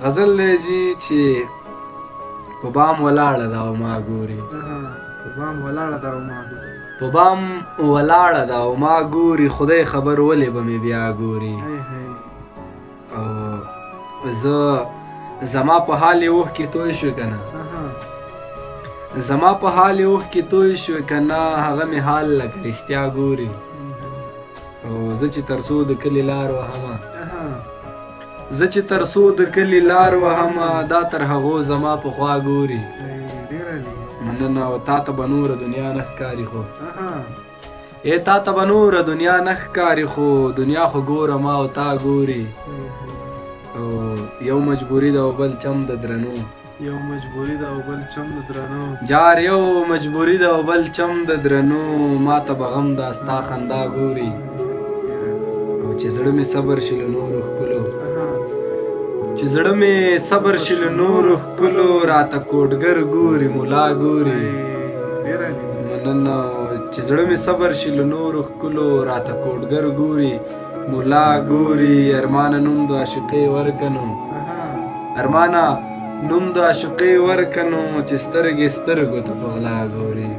غزل دی جي چې په بام ولاړه ده او ما ګوري، په بام ولاړه ده او ما ګوري، په بام ولاړه ده او ما ګوري، خدای خبر ولې به مې بیا ګوري. او زه زما په حال یې اوښکې توی شوې که نه، زما په حال یې اوښکې توی شوې که نه، هغه مې حال لکه رښتیا ګوري. او زه چې تر څو د کلي لار وهمه، زه چې تر څو د کلي لار وهمه، دا تر هغو زما په خوا ګوري. مننه. او تا ته به نوره دنیا نه ښکاري خو، ای تا ته به نوره دنیا نه ښکاري خو، دنیا خو ګوره ما او تا ګوري. او یو مجبوري ده او بل چم د درنو، یو مجبوري ده او بل چم د درنو، جار یو مجبوري ده او بل چم د درنو، ما ته به غم دا ستا خندا ګوري. او چې زړه مې صبر شي له نورو ښکلو، چې زړه مې صبر شي له نورو ښکلو، راته کوډګر ګوري ملا ګوري. مننه. چې زړه مې صبر شي له نورو ښکلو، راته کوډګر ګوري ملا ګوري. ارمانه نوم د عاشقۍ ورکنو، ارمانه نوم د عاشقۍ ورکنو، چې سترګې سترګو ته په غلا ګوري.